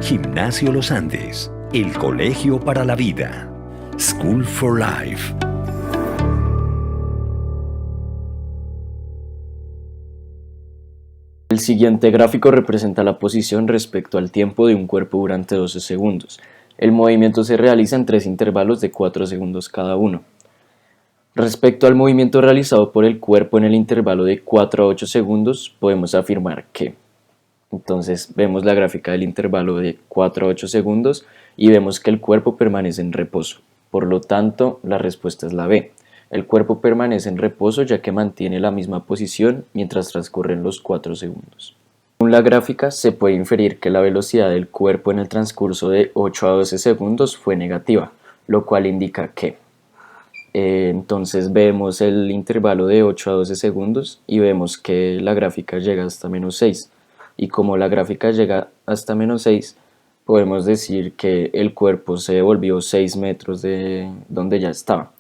Gimnasio Los Andes, el colegio para la vida. School for Life. El siguiente gráfico representa la posición respecto al tiempo de un cuerpo durante 12 segundos. El movimiento se realiza en 3 intervalos de 4 segundos cada uno. Respecto al movimiento realizado por el cuerpo en el intervalo de 4 a 8 segundos, podemos afirmar que entonces vemos la gráfica del intervalo de 4 a 8 segundos y vemos que el cuerpo permanece en reposo. Por lo tanto, la respuesta es la B. El cuerpo permanece en reposo ya que mantiene la misma posición mientras transcurren los 4 segundos. Según la gráfica, se puede inferir que la velocidad del cuerpo en el transcurso de 8 a 12 segundos fue negativa, lo cual indica que entonces vemos el intervalo de 8 a 12 segundos y vemos que la gráfica llega hasta menos 6. Y como la gráfica llega hasta menos 6, podemos decir que el cuerpo se devolvió 6 metros de donde ya estaba.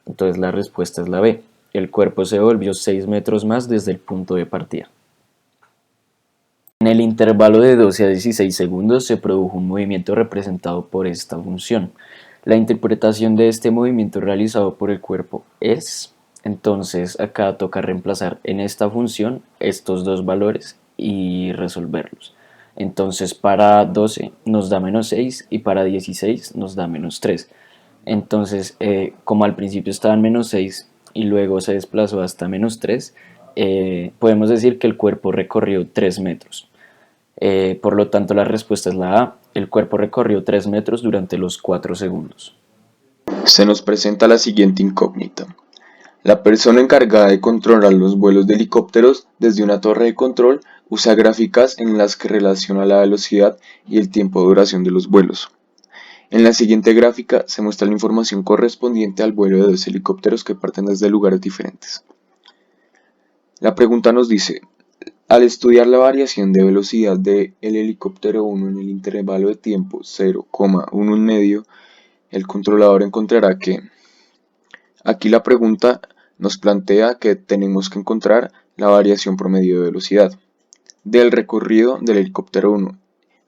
Entonces la respuesta es la B. El cuerpo se devolvió 6 metros más desde el punto de partida. En el intervalo de 12 a 16 segundos se produjo un movimiento representado por esta función. La interpretación de este movimiento realizado por el cuerpo es, entonces acá toca reemplazar en esta función estos dos valores y resolverlos. Entonces para 12 nos da menos 6 y para 16 nos da menos 3. Entonces como al principio estaba en menos 6 y luego se desplazó hasta menos 3, podemos decir que el cuerpo recorrió 3 metros. Por lo tanto la respuesta es la A. El cuerpo recorrió 3 metros durante los 4 segundos. Se nos presenta la siguiente incógnita. La persona encargada de controlar los vuelos de helicópteros desde una torre de control usa gráficas en las que relaciona la velocidad y el tiempo de duración de los vuelos. En la siguiente gráfica se muestra la información correspondiente al vuelo de dos helicópteros que parten desde lugares diferentes. La pregunta nos dice: al estudiar la variación de velocidad del helicóptero 1 en el intervalo de tiempo 0,1 el controlador encontrará que... Aquí la pregunta nos plantea que tenemos que encontrar la variación promedio de velocidad del recorrido del helicóptero 1,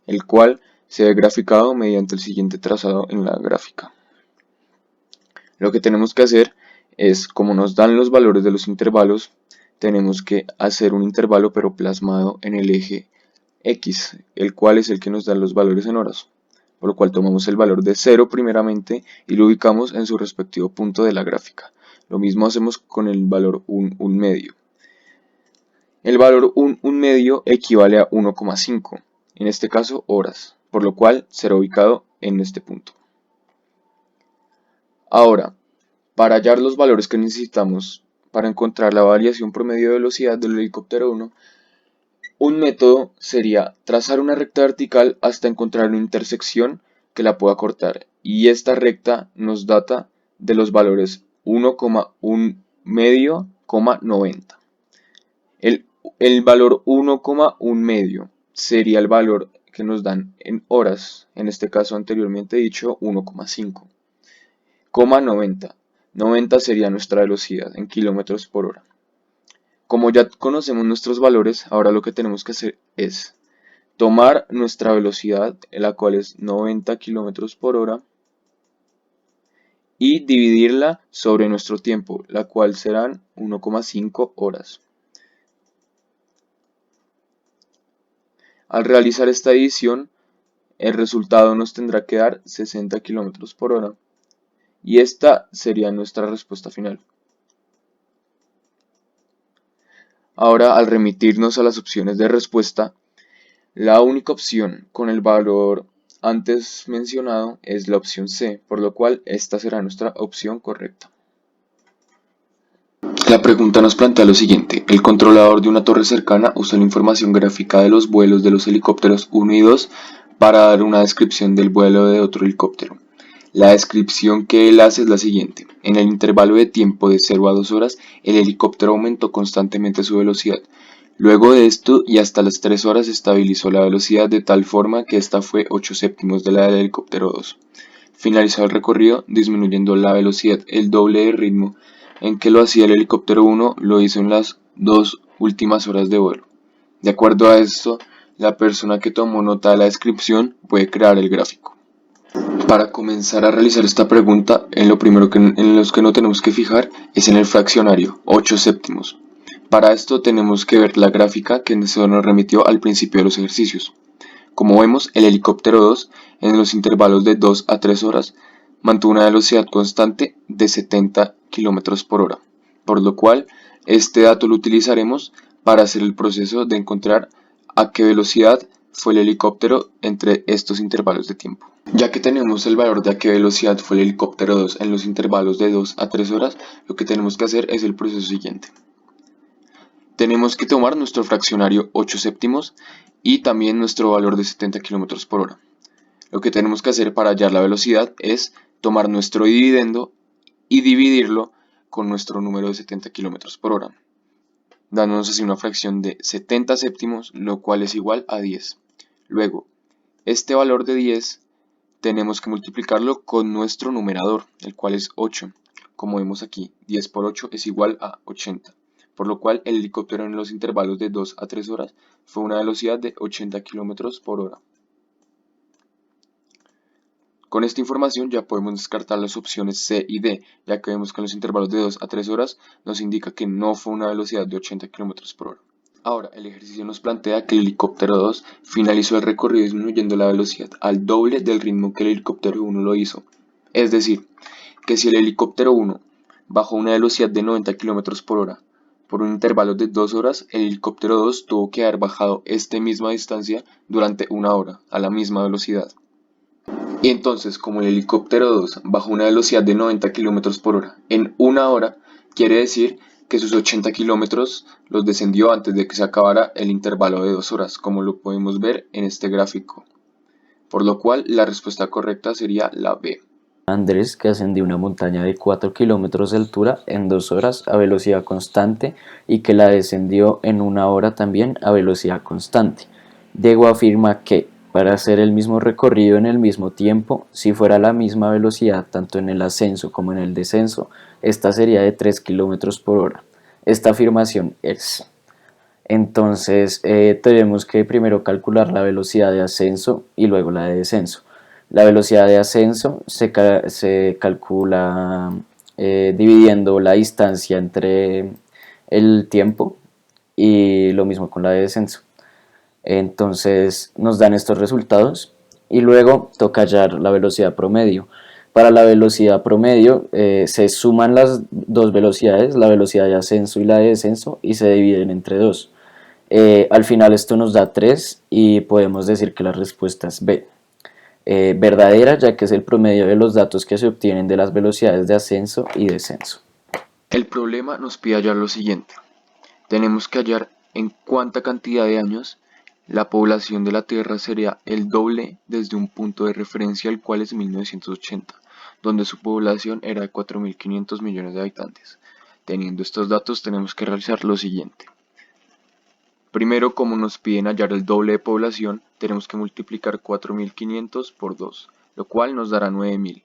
el cual se ve graficado mediante el siguiente trazado en la gráfica. Lo que tenemos que hacer es, como nos dan los valores de los intervalos, tenemos que hacer un intervalo pero plasmado en el eje X, el cual es el que nos da los valores en horas, por lo cual tomamos el valor de 0 primeramente y lo ubicamos en su respectivo punto de la gráfica. Lo mismo hacemos con el valor 1 medio. El valor 1 medio equivale a 1,5, en este caso horas, por lo cual será ubicado en este punto. Ahora, para hallar los valores que necesitamos para encontrar la variación promedio de velocidad del helicóptero 1, un método sería trazar una recta vertical hasta encontrar una intersección que la pueda cortar, y esta recta nos data de los valores 1,1 medio, 90. El valor 1,1 medio sería el valor que nos dan en horas, en este caso anteriormente dicho 1,5. 90. 90 sería nuestra velocidad en kilómetros por hora. Como ya conocemos nuestros valores, ahora lo que tenemos que hacer es tomar nuestra velocidad, la cual es 90 kilómetros por hora, y dividirla sobre nuestro tiempo, la cual serán 1,5 horas. Al realizar esta división, el resultado nos tendrá que dar 60 kilómetros por hora, y esta sería nuestra respuesta final. Ahora, al remitirnos a las opciones de respuesta, la única opción con el valor antes mencionado es la opción C, por lo cual esta será nuestra opción correcta. La pregunta nos plantea lo siguiente: el controlador de una torre cercana usa la información gráfica de los vuelos de los helicópteros 1 y 2 para dar una descripción del vuelo de otro helicóptero. La descripción que él hace es la siguiente: en el intervalo de tiempo de 0 a 2 horas, el helicóptero aumentó constantemente su velocidad. Luego de esto y hasta las 3 horas estabilizó la velocidad de tal forma que esta fue 8 séptimos de la del helicóptero 2. Finalizó el recorrido disminuyendo la velocidad el doble de ritmo en que lo hacía el helicóptero 1, lo hizo en las 2 últimas horas de vuelo. De acuerdo a esto, La persona que tomó nota de la descripción puede crear el gráfico. Para comenzar a realizar esta pregunta, en lo primero en los que no tenemos que fijar es en el fraccionario, 8 séptimos. Para esto tenemos que ver la gráfica que se nos remitió al principio de los ejercicios. Como vemos, el helicóptero 2, en los intervalos de 2 a 3 horas, mantuvo una velocidad constante de 70 km por hora, por lo cual este dato lo utilizaremos para hacer el proceso de encontrar a qué velocidad fue el helicóptero entre estos intervalos de tiempo. Ya que tenemos el valor de a qué velocidad fue el helicóptero 2 en los intervalos de 2 a 3 horas, lo que tenemos que hacer es el proceso siguiente. Tenemos que tomar nuestro fraccionario 8 séptimos y también nuestro valor de 70 km por hora. Lo que tenemos que hacer para hallar la velocidad es tomar nuestro dividendo y dividirlo con nuestro número de 70 km por hora, dándonos así una fracción de 70 séptimos, lo cual es igual a 10. Luego, este valor de 10 tenemos que multiplicarlo con nuestro numerador, el cual es 8. Como vemos aquí, 10 por 8 es igual a 80. Por lo cual el helicóptero en los intervalos de 2 a 3 horas fue una velocidad de 80 km por hora. Con esta información ya podemos descartar las opciones C y D, ya que vemos que en los intervalos de 2 a 3 horas nos indica que no fue una velocidad de 80 km por hora. Ahora, el ejercicio nos plantea que el helicóptero 2 finalizó el recorrido disminuyendo la velocidad al doble del ritmo que el helicóptero 1 lo hizo. Es decir, que si el helicóptero 1 bajó una velocidad de 90 km por hora por un intervalo de 2 horas, el helicóptero 2 tuvo que haber bajado esta misma distancia durante 1 hora, a la misma velocidad. Y entonces, como el helicóptero 2 bajó una velocidad de 90 km por hora en 1 hora, quiere decir que sus 80 kilómetros los descendió antes de que se acabara el intervalo de 2 horas, como lo podemos ver en este gráfico. Por lo cual, la respuesta correcta sería la B. Andrés, que ascendió una montaña de 4 kilómetros de altura en 2 horas a velocidad constante y que la descendió en 1 hora también a velocidad constante. Diego afirma que, para hacer el mismo recorrido en el mismo tiempo, si fuera la misma velocidad tanto en el ascenso como en el descenso, esta sería de 3 kilómetros por hora. Esta afirmación es... Entonces, tenemos que primero calcular la velocidad de ascenso y luego la de descenso. La velocidad de ascenso se calcula dividiendo la distancia entre el tiempo y lo mismo con la de descenso. Entonces nos dan estos resultados y luego toca hallar la velocidad promedio. Para la velocidad promedio se suman las dos velocidades, la velocidad de ascenso y la de descenso, y se dividen entre 2. Al final esto nos da 3 y podemos decir que la respuesta es B. Verdadera, ya que es el promedio de los datos que se obtienen de las velocidades de ascenso y descenso. El problema nos pide hallar lo siguiente. Tenemos que hallar en cuánta cantidad de años la población de la Tierra sería el doble desde un punto de referencia el cual es 1980, donde su población era de 4.500 millones de habitantes. Teniendo estos datos tenemos que realizar lo siguiente. Primero, como nos piden hallar el doble de población, tenemos que multiplicar 4.500 por 2, lo cual nos dará 9.000.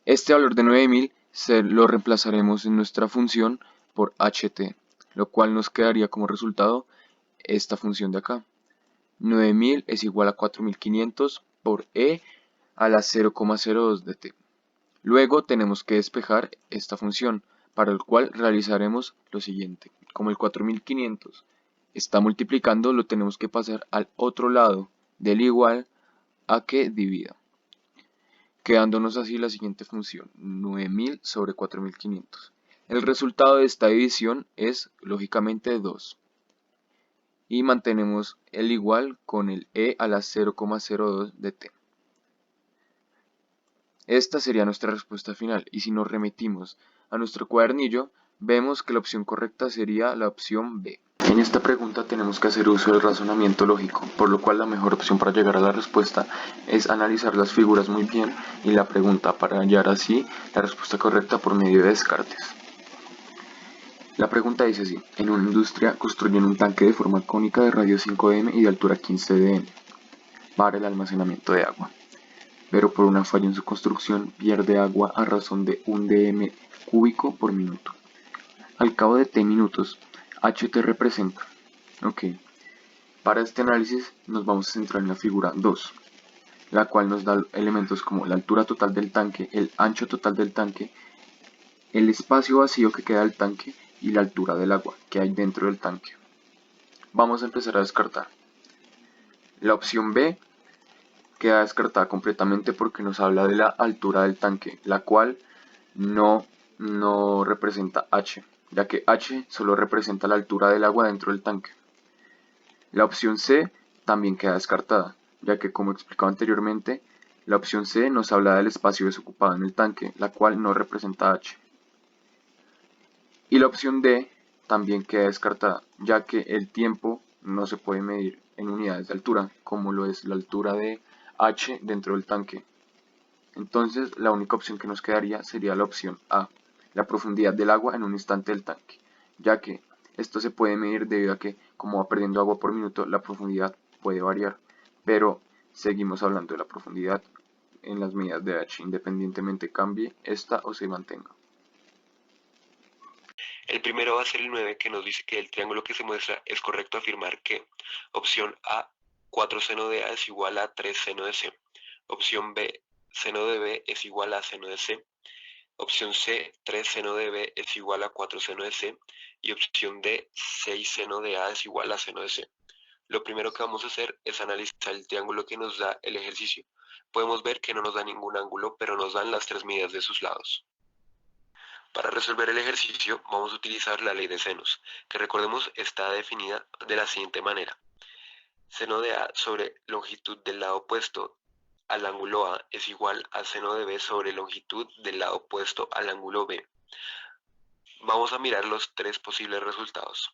Este valor de 9.000 lo reemplazaremos en nuestra función por ht, lo cual nos quedaría como resultado esta función de acá. 9.000 es igual a 4.500 por e a la 0,02 de t. Luego tenemos que despejar esta función, para el cual realizaremos lo siguiente. Como el 4.500 está multiplicando, lo tenemos que pasar al otro lado del igual a que divida, quedándonos así la siguiente función, 9.000 sobre 4.500. El resultado de esta división es lógicamente 2. Y mantenemos el igual con el e a la 0,02 de t. Esta sería nuestra respuesta final, y si nos remitimos a nuestro cuadernillo, vemos que la opción correcta sería la opción B. En esta pregunta tenemos que hacer uso del razonamiento lógico, por lo cual la mejor opción para llegar a la respuesta es analizar las figuras muy bien y la pregunta para hallar así la respuesta correcta por medio de descartes. La pregunta dice así: en una industria construyen un tanque de forma cónica de radio 5 dm y de altura 15 dm para el almacenamiento de agua, pero por una falla en su construcción pierde agua a razón de 1 dm cúbico por minuto. Al cabo de t minutos, ht representa, Para este análisis nos vamos a centrar en la figura 2, la cual nos da elementos como la altura total del tanque, el ancho total del tanque, el espacio vacío que queda del tanque y la altura del agua que hay dentro del tanque. Vamos a empezar a descartar. La opción B queda descartada completamente porque nos habla de la altura del tanque, la cual no representa H, ya que H solo representa la altura del agua dentro del tanque. La opción C también queda descartada, ya que como explicado anteriormente, la opción C nos habla del espacio desocupado en el tanque, la cual no representa H. Y la opción D también queda descartada, ya que el tiempo no se puede medir en unidades de altura, como lo es la altura de H dentro del tanque. Entonces, la única opción que nos quedaría sería la opción A, la profundidad del agua en un instante del tanque, ya que esto se puede medir debido a que, como va perdiendo agua por minuto, la profundidad puede variar, pero seguimos hablando de la profundidad en las medidas de H, independientemente cambie esta o se mantenga. El primero va a ser el 9, que nos dice que el triángulo que se muestra es correcto afirmar que opción A, 4 seno de A es igual a 3 seno de C. Opción B, seno de B es igual a seno de C. Opción C, 3 seno de B es igual a 4 seno de C. Y opción D, 6 seno de A es igual a seno de C. Lo primero que vamos a hacer es analizar el triángulo que nos da el ejercicio. Podemos ver que no nos da ningún ángulo, pero nos dan las tres medidas de sus lados. Para resolver el ejercicio vamos a utilizar la ley de senos, que recordemos está definida de la siguiente manera. Seno de A sobre longitud del lado opuesto al ángulo A es igual a seno de B sobre longitud del lado opuesto al ángulo B. Vamos a mirar los tres posibles resultados.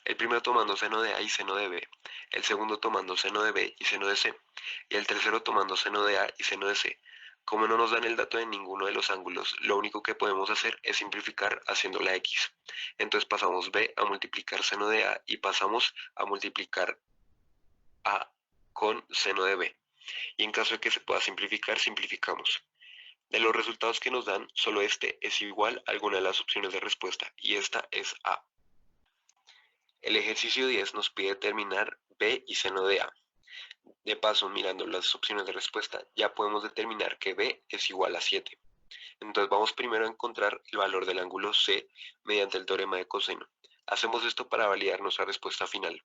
El primero tomando seno de A y seno de B, el segundo tomando seno de B y seno de C, y el tercero tomando seno de A y seno de C. Como no nos dan el dato de ninguno de los ángulos, lo único que podemos hacer es simplificar haciendo la X. Entonces pasamos B a multiplicar seno de A y pasamos a multiplicar A con seno de B. Y en caso de que se pueda simplificar, simplificamos. De los resultados que nos dan, solo este es igual a alguna de las opciones de respuesta, y esta es A. El ejercicio 10 nos pide determinar B y seno de A. De paso, mirando las opciones de respuesta, ya podemos determinar que B es igual a 7. Entonces vamos primero a encontrar el valor del ángulo C mediante el teorema de coseno. Hacemos esto para validar nuestra respuesta final.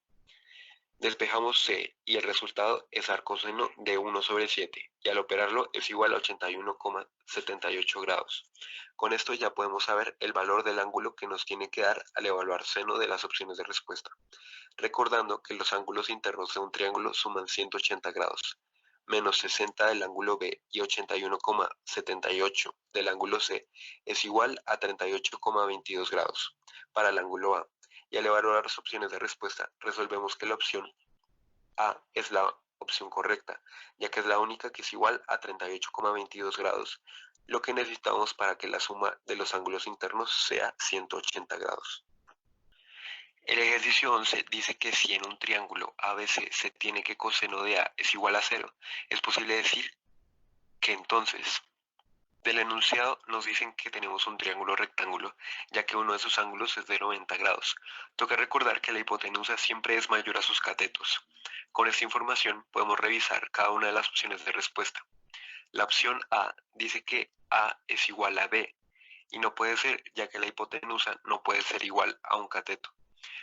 Despejamos C y el resultado es arcoseno de 1 sobre 7 y al operarlo es igual a 81,78 grados. Con esto ya podemos saber el valor del ángulo que nos tiene que dar al evaluar seno de las opciones de respuesta. Recordando que los ángulos internos de un triángulo suman 180 grados, menos 60 del ángulo B y 81,78 del ángulo C es igual a 38,22 grados para el ángulo A. Y al evaluar las opciones de respuesta, resolvemos que la opción A es la opción correcta, ya que es la única que es igual a 38,22 grados, lo que necesitamos para que la suma de los ángulos internos sea 180 grados. El ejercicio 11 dice que si en un triángulo ABC se tiene que coseno de A es igual a 0, es posible decir que entonces del enunciado nos dicen que tenemos un triángulo rectángulo, ya que uno de sus ángulos es de 90 grados. Toca recordar que la hipotenusa siempre es mayor a sus catetos. Con esta información podemos revisar cada una de las opciones de respuesta. La opción A dice que A es igual a B, y no puede ser, ya que la hipotenusa no puede ser igual a un cateto.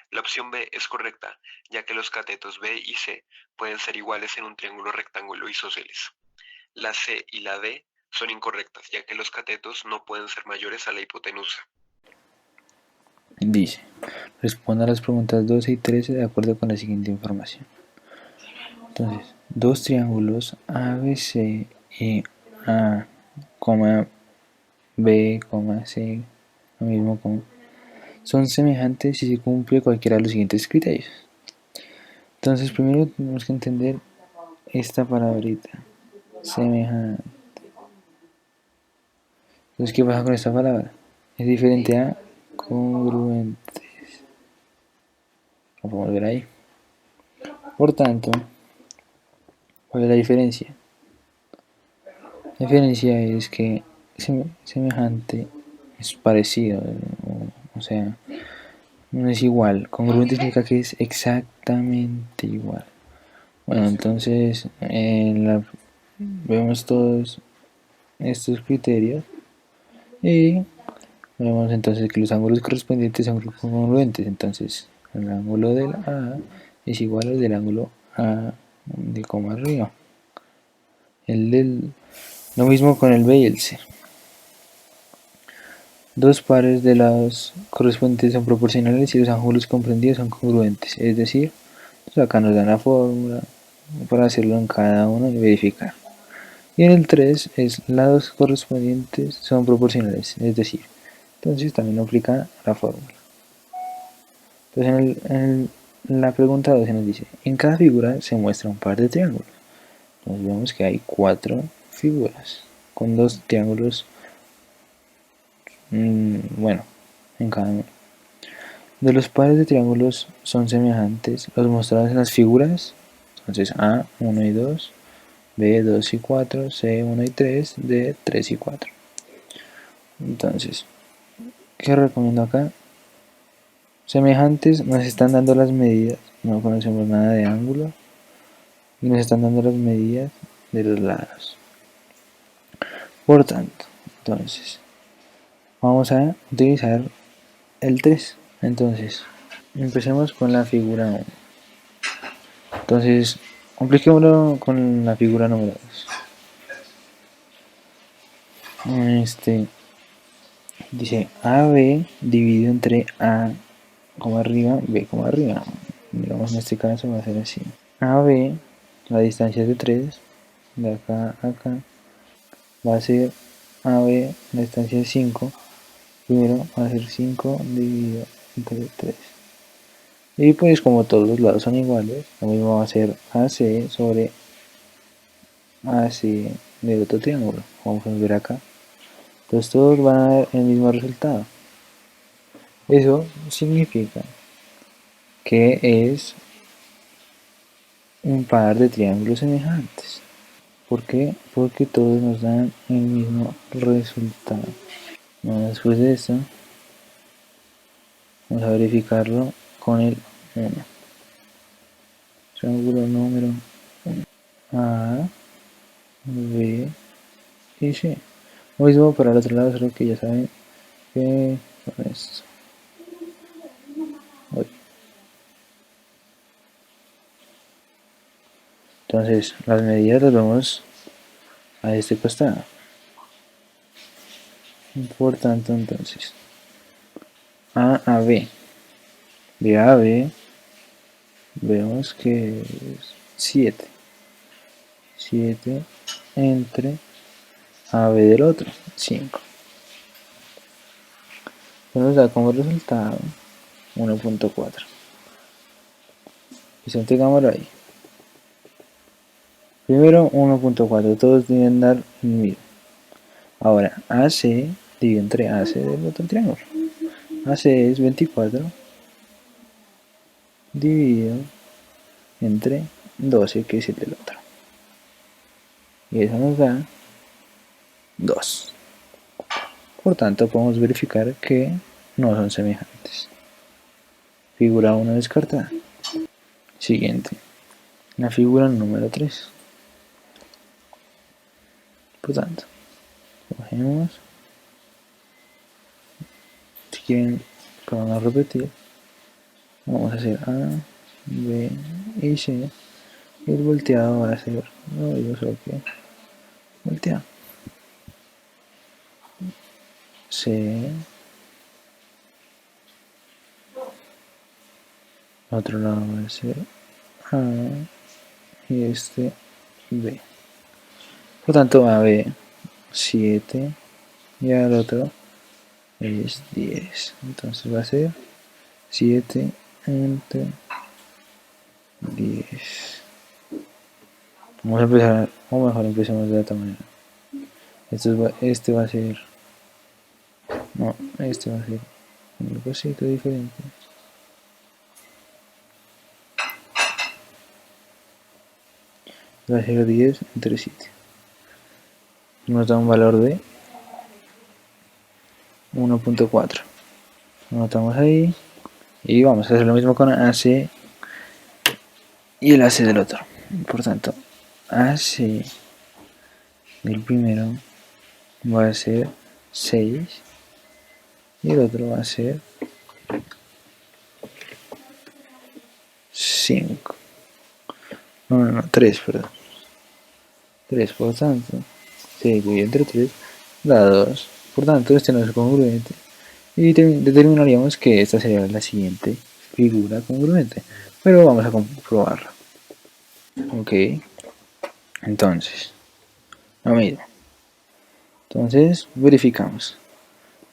La opción B es correcta, ya que los catetos B y C pueden ser iguales en un triángulo rectángulo isósceles. La C y la D son incorrectas, ya que los catetos no pueden ser mayores a la hipotenusa. Dice, responda a las preguntas 12 y 13 de acuerdo con la siguiente información. Entonces, dos triángulos ABC y A, B, C, lo mismo como son semejantes si se cumple cualquiera de los siguientes criterios. Entonces, primero tenemos que entender esta palabrita, semejante. Entonces, ¿qué pasa con esta palabra? Es diferente a congruentes. Lo podemos ver ahí. Por tanto, ¿cuál es la diferencia? La diferencia es que semejante es parecido, o sea, no es igual. Congruente significa que es exactamente igual. Bueno, entonces vemos todos estos criterios y vemos entonces que los ángulos correspondientes son congruentes. Entonces el ángulo del A es igual al del ángulo A de coma arriba. Lo mismo con el B y el C. Dos pares de lados correspondientes son proporcionales y los ángulos comprendidos son congruentes. Es decir, pues acá nos dan la fórmula para hacerlo en cada uno y verificar. Y en el 3 es lados correspondientes son proporcionales, es decir, entonces también aplica la fórmula. Entonces en la pregunta 12 nos dice, en cada figura se muestra un par de triángulos. Entonces vemos que hay 4 figuras con 2 triángulos, bueno, en cada uno. De los pares de triángulos son semejantes los mostrados en las figuras, entonces A, 1 y 2, B, 2 y 4, C, 1 y 3, D, 3 y 4. Entonces, ¿qué recomiendo acá? Semejantes, nos están dando las medidas, no conocemos nada de ángulo, y nos están dando las medidas de los lados. Por tanto, entonces, vamos a utilizar el 3. Entonces, empecemos con la figura 1. Entonces, compliquémoslo con la figura número 2. Dice AB dividido entre A, arriba, B, arriba. Digamos, en este caso va a ser así. AB, la distancia es de 3, de acá a acá, va a ser AB, la distancia es 5. Primero va a ser 5 dividido entre 3. Y pues como todos los lados son iguales, lo mismo va a ser AC sobre AC del otro triángulo. Vamos a ver acá. Entonces todos van a dar el mismo resultado. Eso significa que es un par de triángulos semejantes. ¿Por qué? Porque todos nos dan el mismo resultado. Bueno, después de esto, vamos a verificarlo con el 1. Triángulo número 1. A, B y C. Lo mismo para el otro lado, solo que ya saben que con esto. Entonces, las medidas las vamos a este costado. Por tanto, entonces, A a B. De A a B, vemos que es 7. 7 entre A B del otro, 5. Nos da como resultado 1.4. Y tengámoslo ahí. Primero 1.4, todos deben dar el mismo. Ahora, AC dividido entre AC del otro triángulo. AC es 24 dividido entre 12, que es el del otro. Y eso nos da 2. Por tanto, podemos verificar que no son semejantes. Figura 1 descartada. Siguiente. La figura número 3. Por tanto, cogemos. Si quieren, podemos repetir. Vamos a hacer A, B y C. Y el volteado va a ser, no digo solo que volteado. C. Otro lado va a ser A y este B. Por tanto, AB 7 y al otro es 10. Entonces va a ser 7 entre 10. Vamos a empezar, o mejor empecemos de otra manera. Este va a ser, no, este va a ser un cosito diferente. Va a ser 10 entre 7. Nos da un valor de 1.4. Anotamos ahí Y vamos a hacer lo mismo con AC y el AC del otro. Por tanto, AC del primero va a ser 6 y el otro va a ser 5. No, 3, perdón. 3, por tanto, se divide entre 3, da 2. Por tanto, este no es congruente. Y determinaríamos que esta sería la siguiente figura congruente. Pero vamos a comprobarlo. Ok. Entonces, lo mismo. Entonces, verificamos.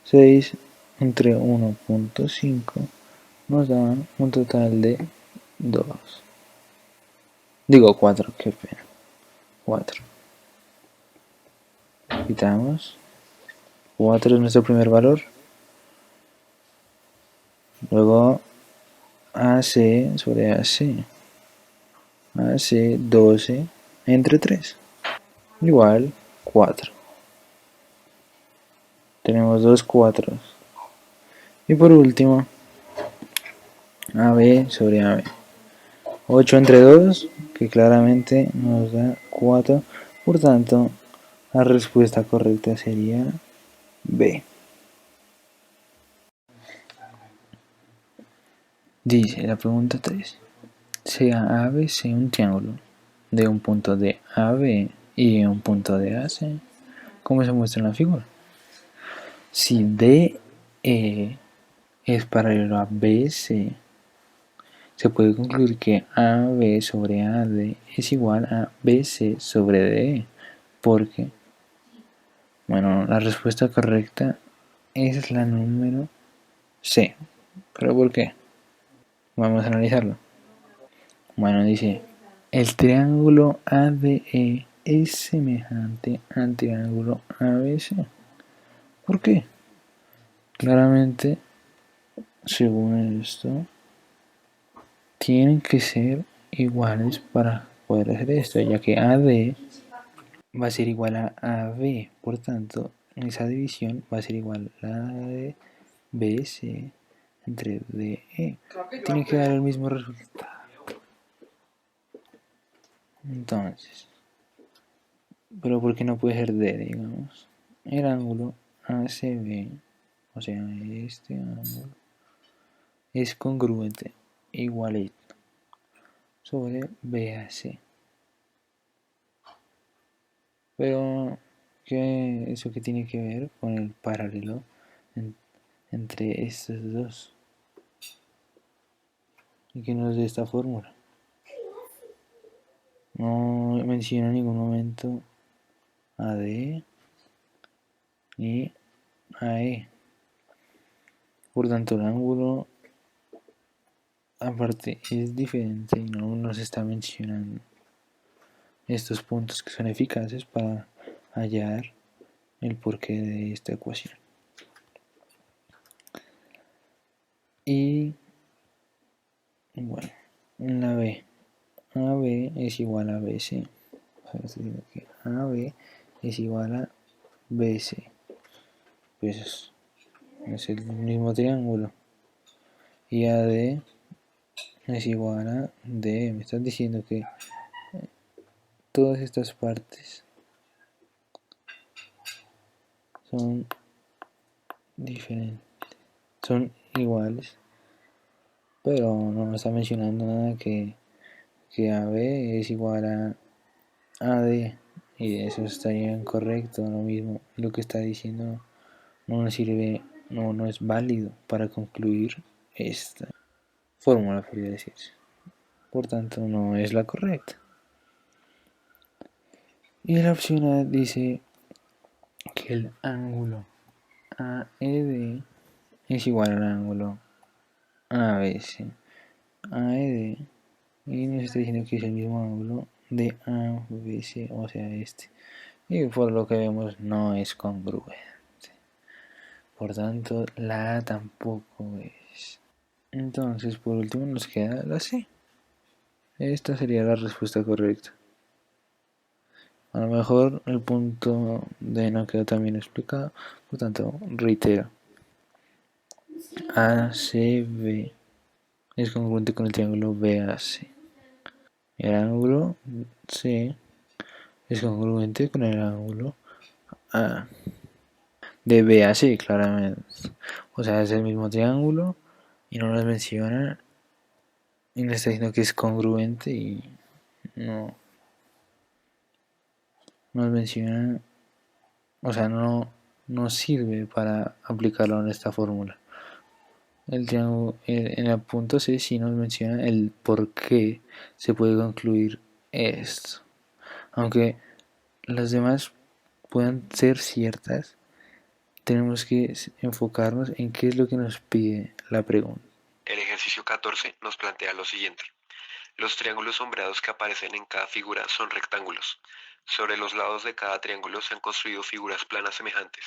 6 entre 1.5 nos da un total de 2. Digo 4, qué pena. 4. Quitamos. 4 es nuestro primer valor. Luego AC sobre AC. AC 12 entre 3. Igual 4. Tenemos dos 4. Y por último, AB sobre AB. 8 entre 2, que claramente nos da 4. Por tanto, la respuesta correcta sería B. Dice la pregunta 3. Sea ABC un triángulo de un punto de AB y un punto de AC, como se muestra en la figura. Si DE es paralelo a BC, se puede concluir que AB sobre AD es igual a BC sobre DE, porque, bueno, la respuesta correcta es la número C. ¿Pero por qué? Vamos a analizarlo. Bueno, dice, el triángulo ADE es semejante al triángulo ABC. ¿Por qué? Claramente, según esto, tienen que ser iguales para poder hacer esto, ya que AD va a ser igual a AB, por tanto, esa división va a ser igual a la de BC entre DE. Tiene que dar el mismo resultado. Entonces, pero ¿por qué no puede ser D, digamos? El ángulo ACB, o sea, este ángulo, es congruente, igualito, sobre BAC. Pero, ¿eso qué tiene que ver con el paralelo entre estos dos? Y que nos dé esta fórmula. No menciona en ningún momento AD ni AE. Por tanto, el ángulo aparte es diferente y no nos está mencionando estos puntos que son eficaces para hallar el porqué de esta ecuación. Y bueno, en la B, AB es igual a BC. O sea, que AB es igual a BC. Pues es el mismo triángulo. Y AD es igual a D. Me estás diciendo que todas estas partes son diferentes, son iguales, pero no me está mencionando nada que AB es igual a AD, y eso estaría incorrecto. Lo mismo, lo que está diciendo no nos sirve, no es válido para concluir esta fórmula, podría decirse. Por tanto, no es la correcta. Y la opción A dice que el ángulo AED es igual al ángulo ABC. AED, y nos está diciendo que es el mismo ángulo de ABC, o sea, este. Y por lo que vemos, no es congruente. Por tanto, la A tampoco es. Entonces, por último, nos queda la C. Esta sería la respuesta correcta. A lo mejor el punto D no quedó tan bien explicado, por tanto, reitero. ACB es congruente con el triángulo BAC. El ángulo C es congruente con el ángulo A de BAC, claramente. O sea, es el mismo triángulo y no nos menciona y nos está diciendo que es congruente y no nos menciona, o sea, no sirve para aplicarlo en esta fórmula. El triángulo en el punto C sí nos menciona el por qué se puede concluir esto. Aunque las demás puedan ser ciertas, tenemos que enfocarnos en qué es lo que nos pide la pregunta. El ejercicio 14 nos plantea lo siguiente. Los triángulos sombreados que aparecen en cada figura son rectángulos. Sobre los lados de cada triángulo se han construido figuras planas semejantes.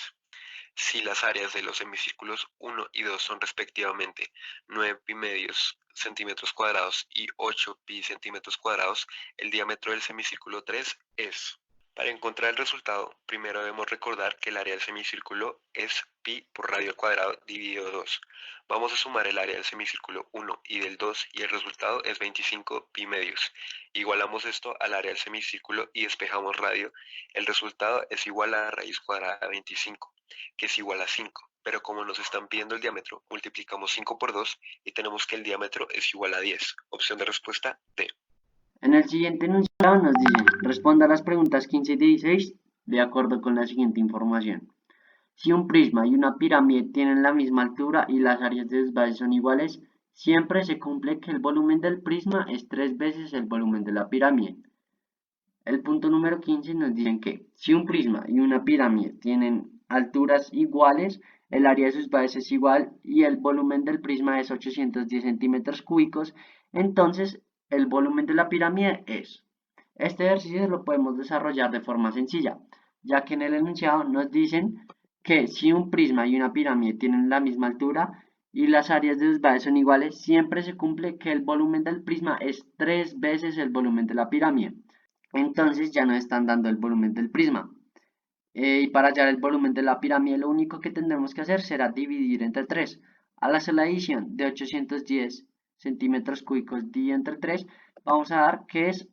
Si las áreas de los semicírculos 1 y 2 son respectivamente 9 pi medios centímetros cuadrados y 8 pi centímetros cuadrados, el diámetro del semicírculo 3 es... Para encontrar el resultado, primero debemos recordar que el área del semicírculo es pi por radio al cuadrado dividido 2. Vamos a sumar el área del semicírculo 1 y del 2 y el resultado es 25 pi medios. Igualamos esto al área del semicírculo y despejamos radio. El resultado es igual a raíz cuadrada de 25, que es igual a 5. Pero como nos están pidiendo el diámetro, multiplicamos 5 por 2 y tenemos que el diámetro es igual a 10. Opción de respuesta D. En el siguiente enunciado nos dice, responda a las preguntas 15 y 16 de acuerdo con la siguiente información. Si un prisma y una pirámide tienen la misma altura y las áreas de sus bases son iguales, siempre se cumple que el volumen del prisma es 3 veces el volumen de la pirámide. El punto número 15 nos dice que si un prisma y una pirámide tienen alturas iguales, el área de sus bases es igual y el volumen del prisma es 810 centímetros cúbicos, entonces el volumen de la pirámide es. Este ejercicio lo podemos desarrollar de forma sencilla, ya que en el enunciado nos dicen que si un prisma y una pirámide tienen la misma altura y las áreas de sus bases son iguales, siempre se cumple que el volumen del prisma es 3 veces el volumen de la pirámide. Entonces ya nos están dando el volumen del prisma. Y para hallar el volumen de la pirámide, lo único que tendremos que hacer será dividir entre 3. Al hacer la adición de 810 centímetros cúbicos dividido entre 3, vamos a dar que es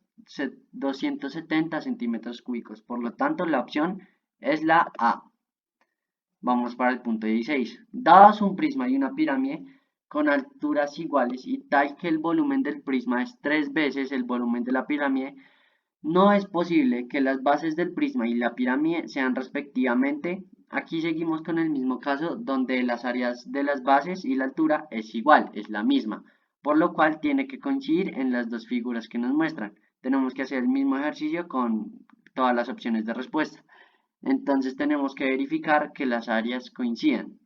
270 centímetros cúbicos. Por lo tanto, la opción es la A. Vamos para el punto 16. Dados un prisma y una pirámide con alturas iguales y tal que el volumen del prisma es 3 veces el volumen de la pirámide, no es posible que las bases del prisma y la pirámide sean respectivamente. Aquí seguimos con el mismo caso donde las áreas de las bases y la altura es igual, es la misma, por lo cual tiene que coincidir en las dos figuras que nos muestran. Tenemos que hacer el mismo ejercicio con todas las opciones de respuesta. Entonces tenemos que verificar que las áreas coincidan.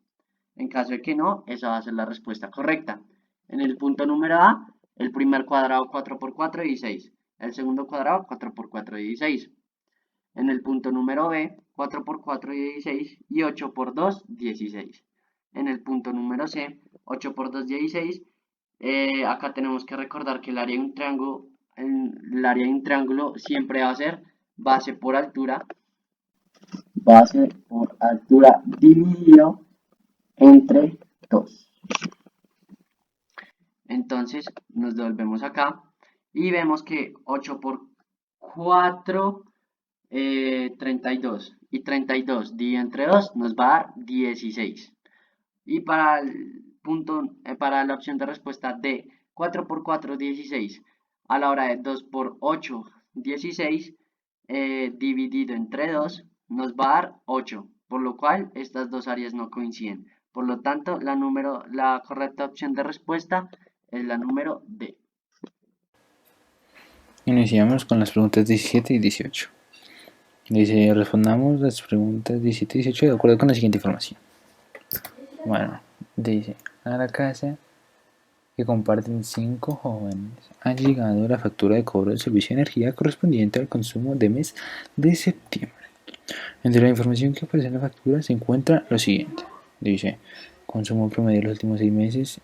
En caso de que no, esa va a ser la respuesta correcta. En el punto número A, el primer cuadrado 4 por 4 es 16. El segundo cuadrado 4 por 4 es 16. En el punto número B, 4 por 4 es 16 y 8 por 2, 16. En el punto número C, 8 por 2, 16. Acá tenemos que recordar que el área de un triángulo siempre va a ser base por altura dividido entre 2. Entonces nos devolvemos acá y vemos que 8 por 4, 32. Y 32 dividido entre 2 nos va a dar 16. Y para para la opción de respuesta D, 4 por 4, 16. A la hora de 2 por 8, 16, dividido entre 2, nos va a dar 8. Por lo cual, estas dos áreas no coinciden. Por lo tanto, la correcta opción de respuesta es la número D. Iniciamos con las preguntas 17 y 18. Dice, respondamos las preguntas 17 y 18 de acuerdo con la siguiente información. Bueno, dice, a la casa que comparten 5 jóvenes ha llegado la factura de cobro del servicio de energía correspondiente al consumo de mes de septiembre. Entre la información que aparece en la factura se encuentra lo siguiente. Dice, consumo promedio de los últimos 6 meses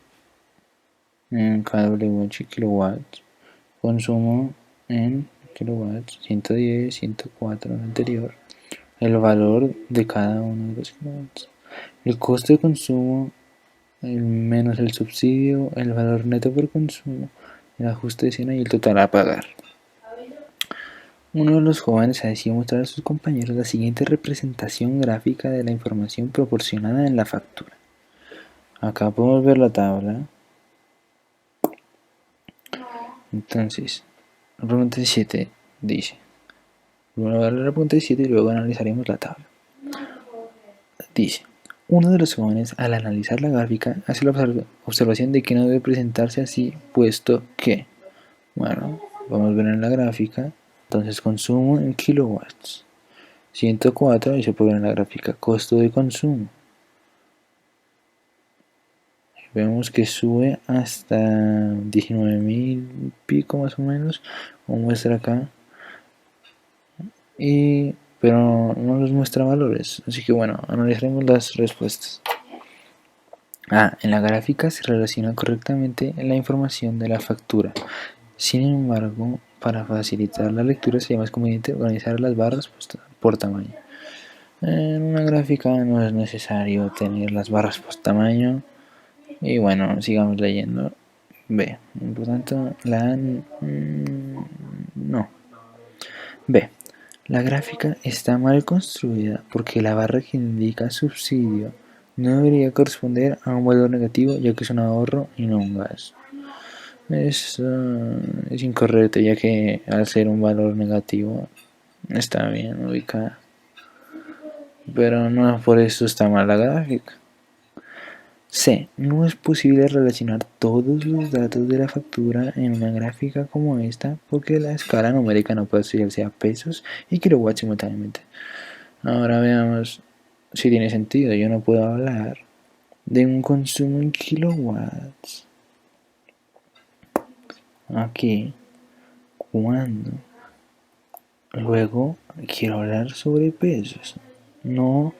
en kWh kilowatts, consumo en kilowatts, 110, 104 en el anterior, el valor de cada uno de los kilowatts, el costo de consumo menos el subsidio, el valor neto por consumo, el ajuste de escena y el total a pagar. Uno de los jóvenes ha decidido mostrar a sus compañeros la siguiente representación gráfica de la información proporcionada en la factura. Acá podemos ver la tabla. Entonces, la pregunta 7 dice, primero voy a leer la pregunta 7 y luego analizaremos la tabla. Dice, uno de los jóvenes al analizar la gráfica hace la observación de que no debe presentarse así, puesto que, bueno, vamos a ver en la gráfica, entonces consumo en kilowatts, 104 y se puede ver en la gráfica costo de consumo. Vemos que sube hasta 19.000 pico más o menos, como muestra acá, pero no nos muestra valores, así que bueno, analizaremos las respuestas. En la gráfica se relaciona correctamente la información de la factura. Sin embargo, para facilitar la lectura sería más conveniente organizar las barras por tamaño. En una gráfica no es necesario tener las barras por tamaño. Y bueno, sigamos leyendo. B. Por tanto, la A no. B. La gráfica está mal construida porque la barra que indica subsidio no debería corresponder a un valor negativo, ya que es un ahorro y no un gasto. Es incorrecto, ya que al ser un valor negativo está bien ubicada, pero no por eso está mal la gráfica. C. No es posible relacionar todos los datos de la factura en una gráfica como esta porque la escala numérica no puede asociarse a pesos y kilowatts simultáneamente. Ahora veamos si tiene sentido. Yo no puedo hablar de un consumo en kilowatts aquí cuando luego quiero hablar sobre pesos. No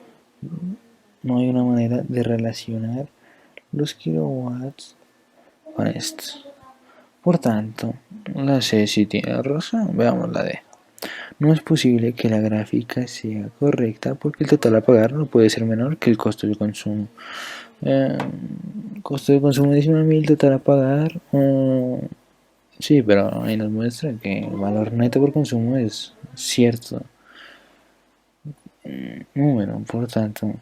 hay una manera de relacionar los kilowatts con esto. Por tanto, la C sí tiene razón. Veamos la D. No es posible que la gráfica sea correcta porque el total a pagar no puede ser menor que el costo de consumo. Costo de consumo 19.000, total a pagar. Sí, pero ahí nos muestra que el valor neto por consumo es cierto número. Por tanto,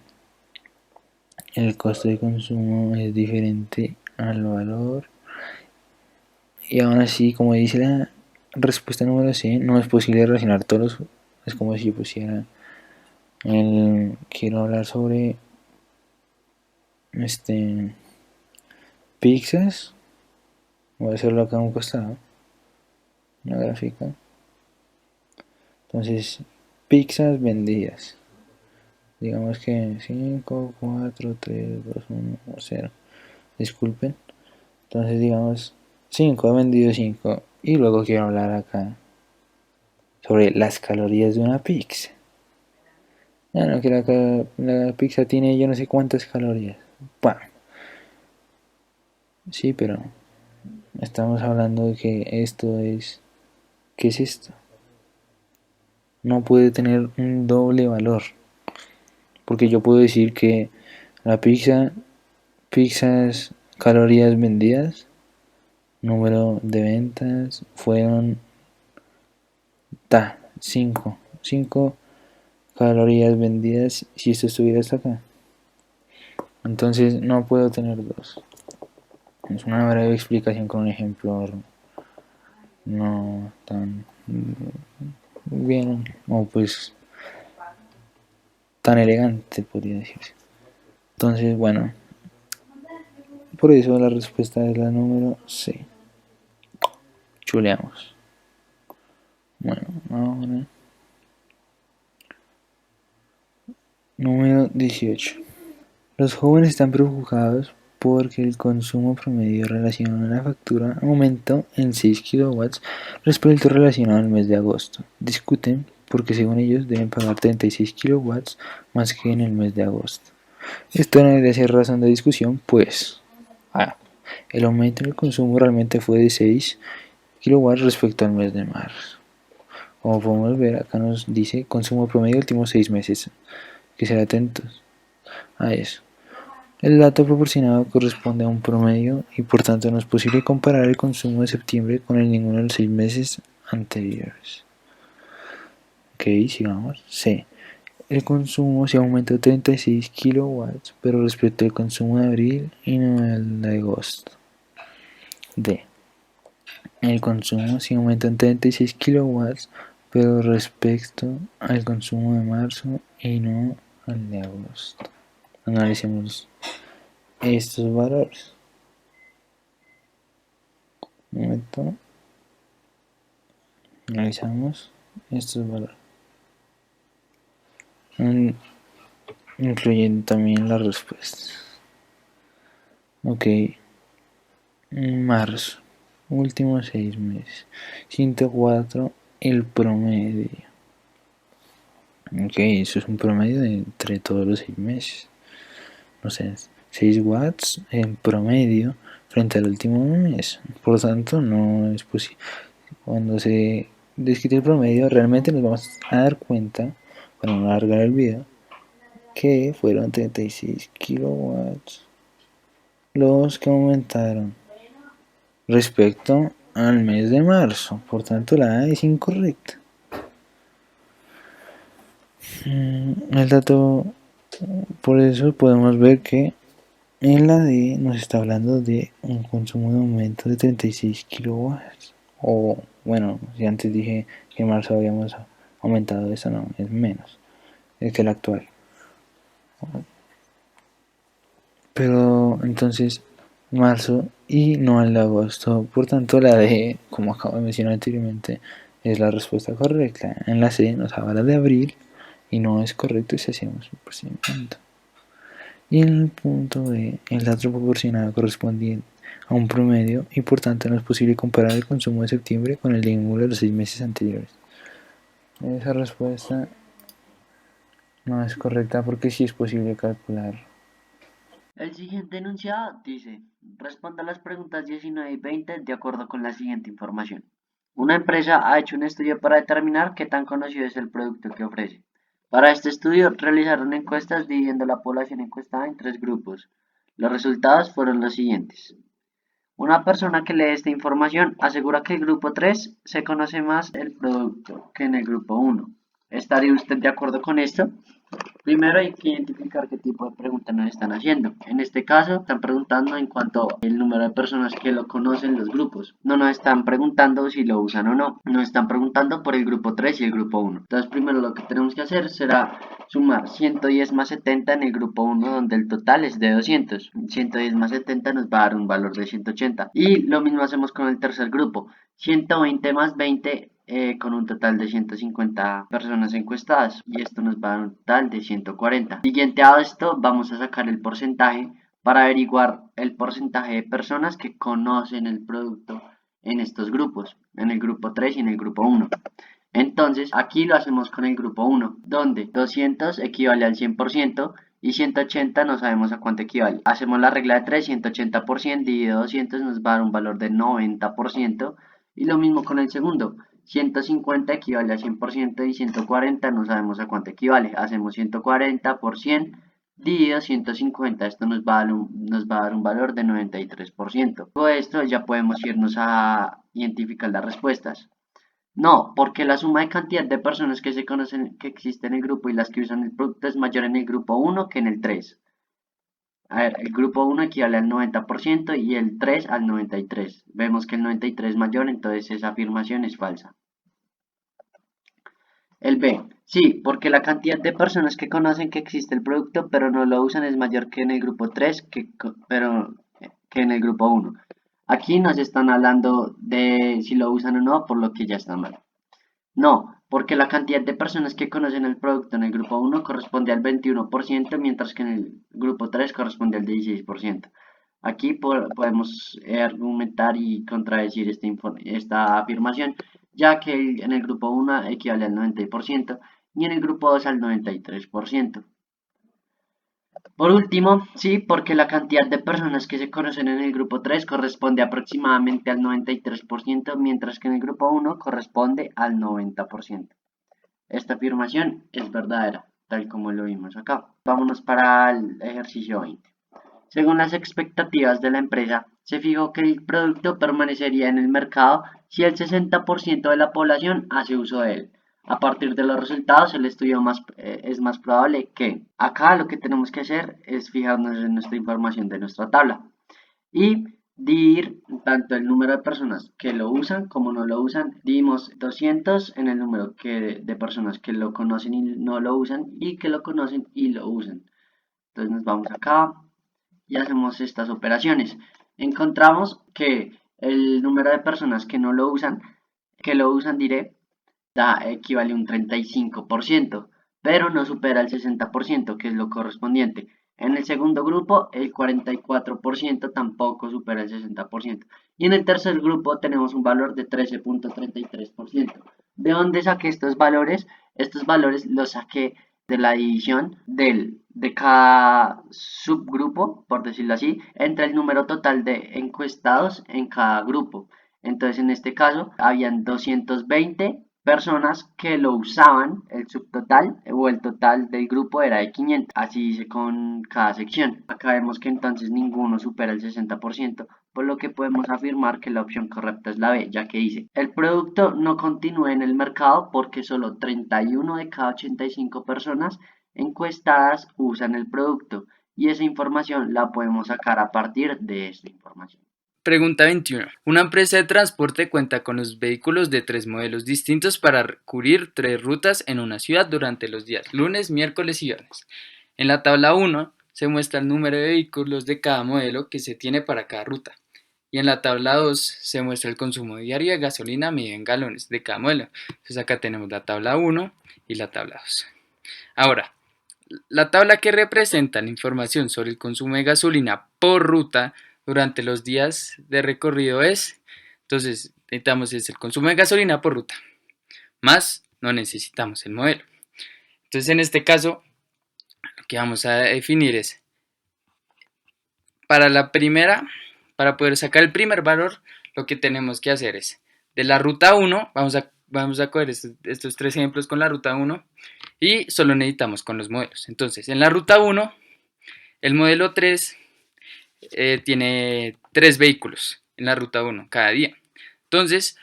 el costo de consumo es diferente al valor. Y aún así, como dice la respuesta número C, no es posible relacionar todos los... Es como si yo pusiera quiero hablar sobre pizzas. Voy a hacerlo acá a un costado, una gráfica. Entonces, pizzas vendidas. Digamos que 5, 4, 3, 2, 1, 0. Disculpen. Entonces, digamos 5, he vendido 5. Y luego quiero hablar acá sobre las calorías de una pizza. No, que la pizza tiene yo no sé cuántas calorías. Bueno, sí, pero estamos hablando de que esto es... ¿Qué es esto? No puede tener un doble valor. Porque yo puedo decir que la pizzas, calorías vendidas, número de ventas fueron 5 calorías vendidas si esto estuviera hasta acá. Entonces no puedo tener 2. Es una breve explicación con un ejemplo no tan bien, o pues tan elegante podría decirse. Entonces, bueno, por eso la respuesta es la número C. Chuleamos. Bueno, ahora número 18. Los jóvenes están preocupados porque el consumo promedio relacionado a la factura aumentó en 6 kilowatts respecto relacionado al mes de agosto. Discuten porque según ellos deben pagar 36 kilowatts más que en el mes de agosto. Esto no debe ser razón de discusión, pues el aumento en el consumo realmente fue de 6 kilowatts respecto al mes de marzo. Como podemos ver, acá nos dice consumo promedio últimos 6 meses. Que ser atentos a eso. El dato proporcionado corresponde a un promedio y por tanto no es posible comparar el consumo de septiembre con el ninguno de los 6 meses anteriores. Ok, sigamos. C. El consumo se aumentó 36 kilowatts, pero respecto al consumo de abril y no al de agosto. D. El consumo se aumentó en 36 kilowatts, pero respecto al consumo de marzo y no al de agosto. Analicemos estos valores. Un momento. Analizamos estos valores. Incluyendo también las respuestas. Ok. Marzo. Últimos 6 meses. 104 el promedio. Ok, eso es un promedio de entre todos los 6 meses. No sé, 6 watts en promedio frente al último mes. Por lo tanto, no es posible. Cuando se desquite el promedio, realmente nos vamos a dar cuenta, para no alargar el video, que fueron 36 kilowatts los que aumentaron respecto al mes de marzo. Por tanto, la A es incorrecta. El dato, por eso podemos ver que en la D nos está hablando de un consumo de aumento de 36 kilowatts. O, bueno, si antes dije que en marzo habíamos aumentado eso, no, es menos que el actual. Pero entonces, marzo y no el de agosto. Por tanto, la D, como acabo de mencionar anteriormente, es la respuesta correcta. En la C nos habla de abril y no es correcto si hacemos un procedimiento. Y en el punto B, el dato proporcionado corresponde a un promedio y por tanto no es posible comparar el consumo de septiembre con el de ninguno de los 6 meses anteriores. Esa respuesta no es correcta porque sí es posible calcular. El siguiente enunciado dice, responda las preguntas 19 y 20 de acuerdo con la siguiente información. Una empresa ha hecho un estudio para determinar qué tan conocido es el producto que ofrece. Para este estudio realizaron encuestas dividiendo la población encuestada en 3 grupos. Los resultados fueron los siguientes. Una persona que lee esta información asegura que el grupo 3 se conoce más el producto que en el grupo 1. ¿Estaría usted de acuerdo con esto? Primero hay que identificar qué tipo de preguntas nos están haciendo. En este caso, están preguntando en cuanto al número de personas que lo conocen los grupos. No nos están preguntando si lo usan o no. Nos están preguntando por el grupo 3 y el grupo 1. Entonces, primero lo que tenemos que hacer será sumar 110 más 70 en el grupo 1, donde el total es de 200. 110 más 70 nos va a dar un valor de 180. Y lo mismo hacemos con el tercer grupo. 120 más 20 con un total de 150 personas encuestadas y esto nos va a dar un total de 140. Siguiente a esto vamos a sacar el porcentaje para averiguar el porcentaje de personas que conocen el producto en estos grupos, en el grupo 3 y en el grupo 1. Entonces aquí lo hacemos con el grupo 1, donde 200 equivale al 100% y 180 no sabemos a cuánto equivale. Hacemos la regla de 3, 180% dividido 200 nos va a dar un valor de 90%. Y lo mismo con el segundo, 150 equivale a 100% y 140 no sabemos a cuánto equivale. Hacemos 140 por 100 dividido 150, esto nos va a dar un valor de 93%. Con esto ya podemos irnos a identificar las respuestas. No, porque la suma de cantidad de personas que se conocen que existe en el grupo y las que usan el producto es mayor en el grupo 1 que en el 3. A ver, el grupo 1 equivale al 90% y el 3 al 93%. Vemos que el 93 es mayor, entonces esa afirmación es falsa. El B, sí, porque la cantidad de personas que conocen que existe el producto pero no lo usan es mayor que en el grupo 3, que en el grupo 1. Aquí nos están hablando de si lo usan o no, por lo que ya está mal. No, porque la cantidad de personas que conocen el producto en el grupo 1 corresponde al 21%, mientras que en el grupo 3 corresponde al 16%. Aquí podemos argumentar y contradecir esta afirmación, ya que en el grupo 1 equivale al 90% y en el grupo 2 al 93%. Por último, sí, porque la cantidad de personas que se conocen en el grupo 3 corresponde aproximadamente al 93%, mientras que en el grupo 1 corresponde al 90%. Esta afirmación es verdadera, tal como lo vimos acá. Vámonos para el ejercicio 20. Según las expectativas de la empresa, se fijó que el producto permanecería en el mercado si el 60% de la población hace uso de él. A partir de los resultados, el estudio es más probable que. Acá lo que tenemos que hacer es fijarnos en nuestra información de nuestra tabla y dividir tanto el número de personas que lo usan como no lo usan. Dividimos 200 en el número de personas que lo conocen y no lo usan y que lo conocen y lo usan. Entonces nos vamos acá y hacemos estas operaciones. Encontramos que el número de personas que lo usan diré, equivale a un 35%, pero no supera el 60%, que es lo correspondiente. En el segundo grupo, el 44% tampoco supera el 60%. Y en el tercer grupo tenemos un valor de 13.33%. ¿De dónde saqué estos valores? Estos valores los saqué de la división de cada subgrupo, por decirlo así, entre el número total de encuestados en cada grupo. Entonces, en este caso, habían 220 personas que lo usaban, el subtotal o el total del grupo era de 500, así dice con cada sección. Acá vemos que entonces ninguno supera el 60%, por lo que podemos afirmar que la opción correcta es la B, ya que dice, el producto no continúa en el mercado porque solo 31 de cada 85 personas encuestadas usan el producto, y esa información la podemos sacar a partir de esta información. Pregunta 21. Una empresa de transporte cuenta con los vehículos de 3 modelos distintos para cubrir 3 rutas en una ciudad durante los días lunes, miércoles y viernes. En la tabla 1 se muestra el número de vehículos de cada modelo que se tiene para cada ruta. Y en la tabla 2 se muestra el consumo diario de gasolina medido en galones de cada modelo. Entonces acá tenemos la tabla 1 y la tabla 2. Ahora, la tabla que representa la información sobre el consumo de gasolina por ruta durante los días de recorrido entonces necesitamos el consumo de gasolina por ruta, más no necesitamos el modelo. Entonces en este caso lo que vamos a definir es, para poder sacar el primer valor, lo que tenemos que hacer es, de la ruta 1, vamos a coger estos 3 ejemplos con la ruta 1 y solo necesitamos con los modelos. Entonces en la ruta 1, el modelo 3 tiene 3 vehículos en la ruta 1 cada día. Entonces,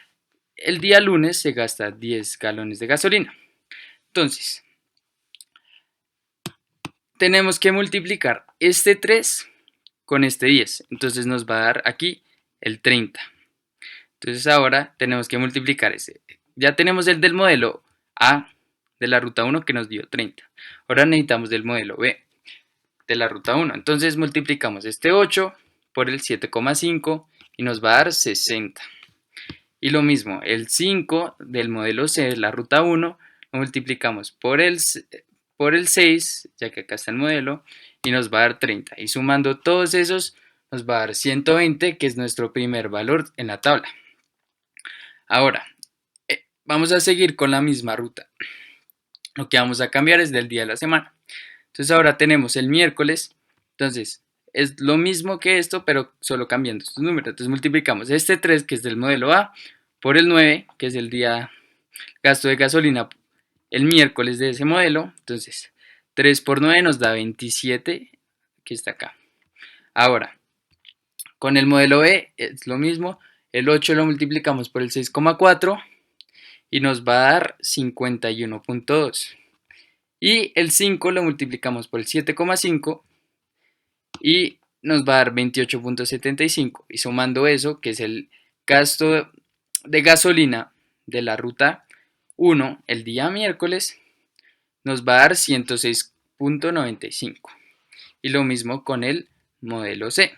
el día lunes se gasta 10 galones de gasolina. Entonces, tenemos que multiplicar este 3 con este 10. Entonces nos va a dar aquí el 30. Entonces ahora tenemos que multiplicar ese. Ya tenemos el del modelo A de la ruta 1 que nos dio 30. Ahora necesitamos del modelo B de la ruta 1. Entonces multiplicamos este 8 por el 7,5 y nos va a dar 60. Y lo mismo, el 5 del modelo C de la ruta 1 lo multiplicamos por el 6, ya que acá está el modelo, y nos va a dar 30. Y sumando todos esos nos va a dar 120, que es nuestro primer valor en la tabla. Ahora, vamos a seguir con la misma ruta. Lo que vamos a cambiar es del día de la semana. Entonces ahora tenemos el miércoles, entonces es lo mismo que esto, pero solo cambiando estos números. Entonces multiplicamos este 3, que es del modelo A, por el 9, que es el día gasto de gasolina el miércoles de ese modelo. Entonces 3 por 9 nos da 27, que está acá. Ahora, con el modelo B es lo mismo, el 8 lo multiplicamos por el 6,4 y nos va a dar 51,2. Y el 5 lo multiplicamos por el 7,5 y nos va a dar 28,75. Y sumando eso, que es el gasto de gasolina de la ruta 1 el día miércoles, nos va a dar 106,95. Y lo mismo con el modelo C.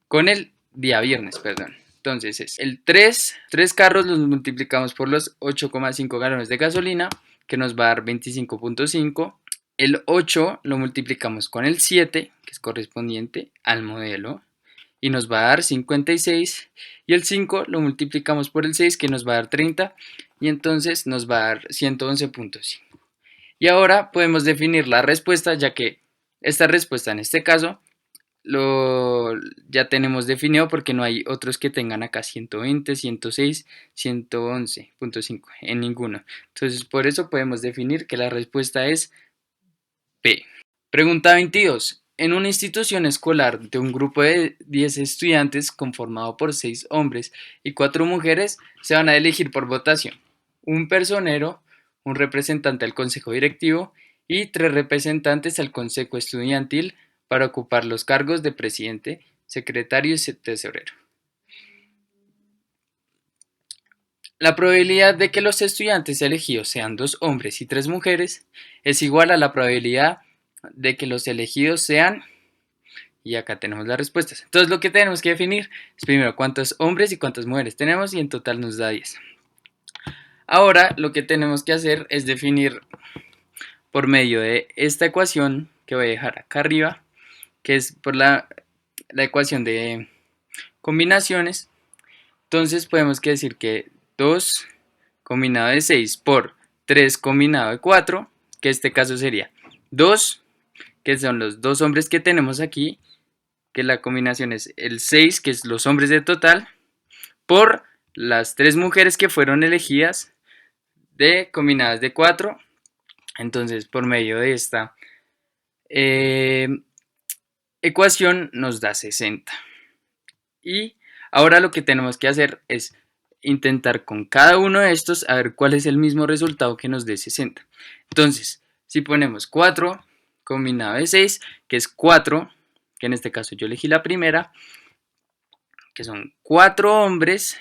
Con el día viernes, perdón. Entonces es el 3 carros los multiplicamos por los 8,5 galones de gasolina, que nos va a dar 25,5. El 8 lo multiplicamos con el 7, que es correspondiente al modelo, y nos va a dar 56. Y el 5 lo multiplicamos por el 6, que nos va a dar 30, y entonces nos va a dar 111,5. Y ahora podemos definir la respuesta, ya que esta respuesta en este caso ya tenemos definido porque no hay otros que tengan acá 120, 106, 111,5 en ninguno. Entonces por eso podemos definir que la respuesta es P. Pregunta 22. en una institución escolar de un grupo de 10 estudiantes conformado por 6 hombres y 4 mujeres, se van a elegir por votación un personero, un representante al consejo directivo y 3 representantes al consejo estudiantil para ocupar los cargos de presidente, secretario y tesorero. La probabilidad de que los estudiantes elegidos sean 2 hombres y 3 mujeres es igual a la probabilidad de que los elegidos sean, y acá tenemos las respuestas. Entonces lo que tenemos que definir es primero cuántos hombres y cuántas mujeres tenemos y en total nos da 10. Ahora lo que tenemos que hacer es definir por medio de esta ecuación que voy a dejar acá arriba, que es por la ecuación de combinaciones. Entonces podemos decir que 2 combinado de 6 por 3 combinado de 4, que este caso sería 2, que son los 2 hombres que tenemos aquí, que la combinación es el 6, que es los hombres de total, por las 3 mujeres que fueron elegidas, combinadas de 4. Entonces, por medio de esta ecuación nos da 60. Y ahora lo que tenemos que hacer es intentar con cada uno de estos a ver cuál es el mismo resultado que nos dé 60. Entonces, si ponemos 4 combinado de 6, que es 4, que en este caso yo elegí la primera, que son 4 hombres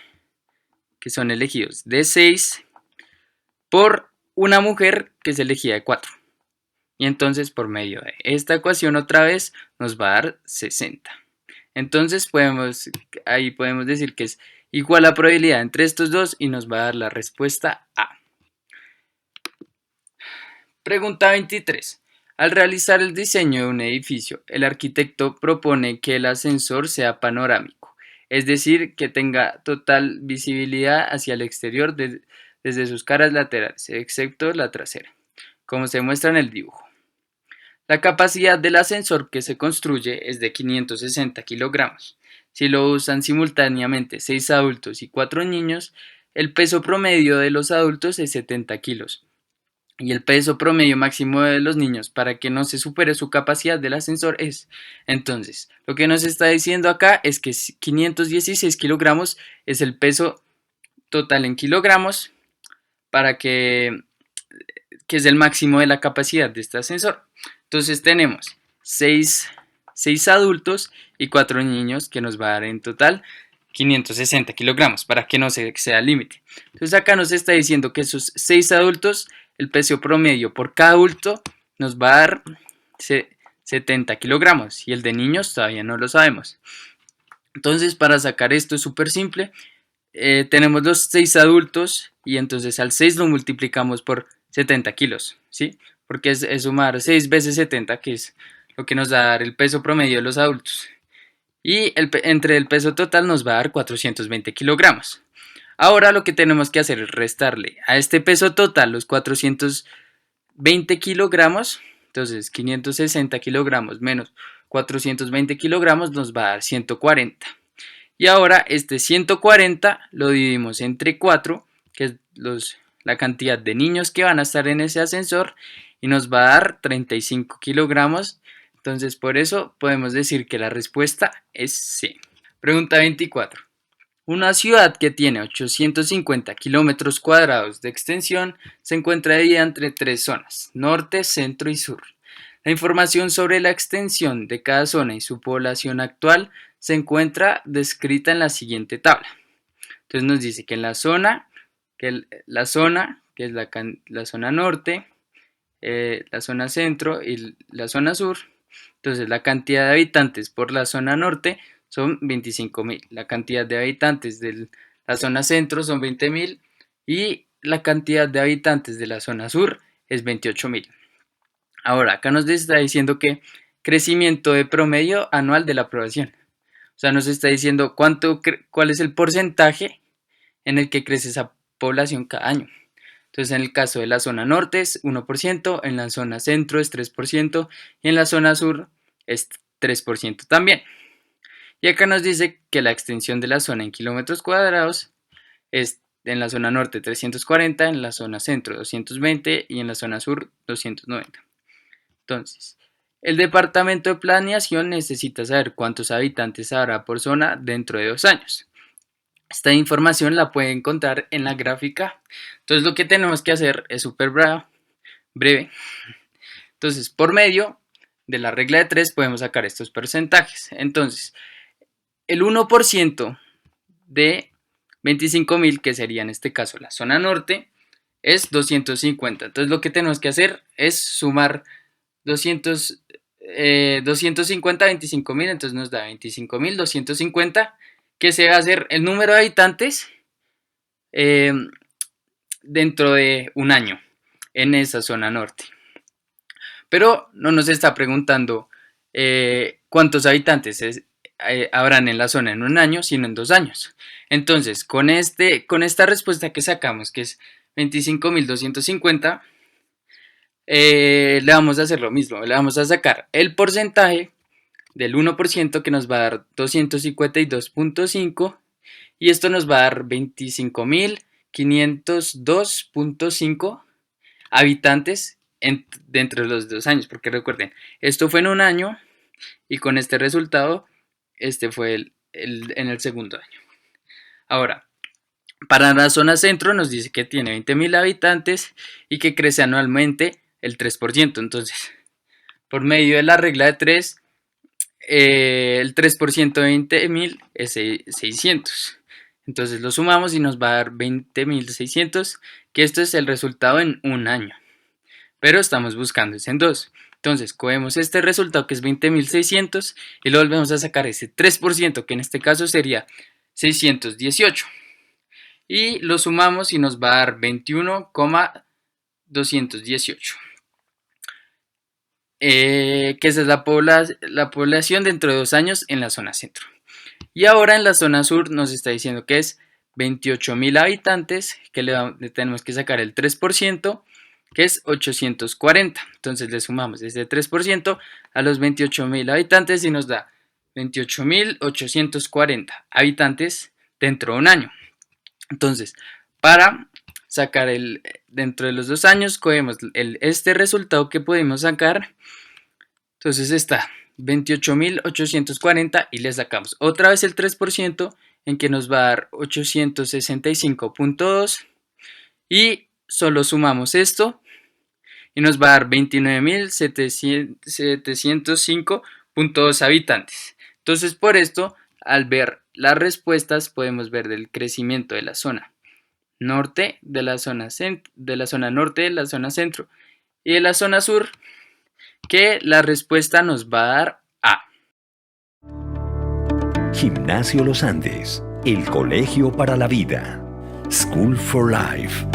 que son elegidos de 6 por una mujer que es elegida de 4. Y entonces por medio de esta ecuación otra vez nos va a dar 60. Entonces ahí podemos decir que es igual la probabilidad entre estos dos y nos va a dar la respuesta A. Pregunta 23. Al realizar el diseño de un edificio, el arquitecto propone que el ascensor sea panorámico, es decir, que tenga total visibilidad hacia el exterior desde sus caras laterales, excepto la trasera, como se muestra en el dibujo. La capacidad del ascensor que se construye es de 560 kilogramos. Si lo usan simultáneamente 6 adultos y 4 niños, el peso promedio de los adultos es 70 kilos y el peso promedio máximo de los niños para que no se supere su capacidad del ascensor es. Entonces, lo que nos está diciendo acá es que 516 kilogramos es el peso total en kilogramos para que es el máximo de la capacidad de este ascensor. Entonces tenemos 6 adultos y 4 niños que nos va a dar en total 560 kilogramos para que no se exceda el límite. Entonces acá nos está diciendo que esos 6 adultos, el peso promedio por cada adulto nos va a dar 70 kilogramos y el de niños todavía no lo sabemos. Entonces para sacar esto es súper simple. Tenemos los 6 adultos y entonces al 6 lo multiplicamos por 70 kilos, ¿sí? Porque es sumar 6 veces 70, que es lo que nos va a dar el peso promedio de los adultos. Y entre el peso total nos va a dar 420 kilogramos. Ahora lo que tenemos que hacer es restarle a este peso total los 420 kilogramos. Entonces 560 kilogramos menos 420 kilogramos nos va a dar 140. Y ahora este 140 lo dividimos entre 4, que es la cantidad de niños que van a estar en ese ascensor, y nos va a dar 35 kilogramos. Entonces por eso podemos decir que la respuesta es C. Pregunta 24. Una ciudad que tiene 850 kilómetros cuadrados de extensión se encuentra dividida entre 3 zonas, norte, centro y sur. La información sobre la extensión de cada zona y su población actual se encuentra descrita en la siguiente tabla. Entonces nos dice que en la zona, que es la zona norte, la zona centro y la zona sur. Entonces la cantidad de habitantes por la zona norte son 25.000. La cantidad de habitantes de la zona centro son 20.000 y la cantidad de habitantes de la zona sur es 28.000. Ahora, acá nos está diciendo que crecimiento de promedio anual de la población. O sea, nos está diciendo cuál es el porcentaje en el que crece esa población cada año. Entonces, en el caso de la zona norte es 1%, en la zona centro es 3% y en la zona sur es 3% también. Y acá nos dice que la extensión de la zona en kilómetros cuadrados es en la zona norte 340, en la zona centro 220 y en la zona sur 290. Entonces, El departamento de planeación necesita saber cuántos habitantes habrá por zona dentro de 2 años. Esta información la pueden encontrar en la gráfica. Entonces lo que tenemos que hacer es súper breve. Entonces, por medio de la regla de 3 podemos sacar estos porcentajes. Entonces, el 1% de 25.000, que sería en este caso la zona norte, es 250. Entonces lo que tenemos que hacer es sumar 250 a 25.000, entonces nos da 25.250, que se va a hacer el número de habitantes dentro de un año en esa zona norte. Pero no nos está preguntando cuántos habitantes habrán en la zona en un año, sino en 2 años. Entonces, con esta respuesta que sacamos, que es 25.250, le vamos a hacer lo mismo. Le vamos a sacar el porcentaje del 1%, que nos va a dar 252.5, y esto nos va a dar 25.502.5 habitantes dentro de los 2 años, porque recuerden, esto fue en un año y con este resultado, este fue en el segundo año. Ahora, para la zona centro nos dice que tiene 20.000 habitantes y que crece anualmente el 3%. Entonces, por medio de la regla de 3, el 3% de 20.000 es 600. Entonces lo sumamos y nos va a dar 20.600, que esto es el resultado en un año. Pero estamos buscando ese en 2. Entonces, cogemos este resultado que es 20.600 y lo volvemos a sacar ese 3%, que en este caso sería 618. Y lo sumamos y nos va a dar 21,218. Que esa es la población dentro de 2 años en la zona centro. Y ahora en la zona sur nos está diciendo que es 28.000 habitantes, que le tenemos que sacar el 3%, que es 840. Entonces le sumamos ese 3% a los 28.000 habitantes y nos da 28.840 habitantes dentro de un año. Entonces, para sacar dentro de los 2 años, cogemos este resultado que pudimos sacar. Entonces está 28.840 y le sacamos otra vez el 3%, en que nos va a dar 865.2, y solo sumamos esto y nos va a dar 29.705.2 habitantes. Entonces, por esto, al ver las respuestas, podemos ver del crecimiento de la zona norte, de la zona norte, de la zona centro y de la zona sur, que la respuesta nos va a dar A. Gimnasio Los Andes, el colegio para la vida. School for Life.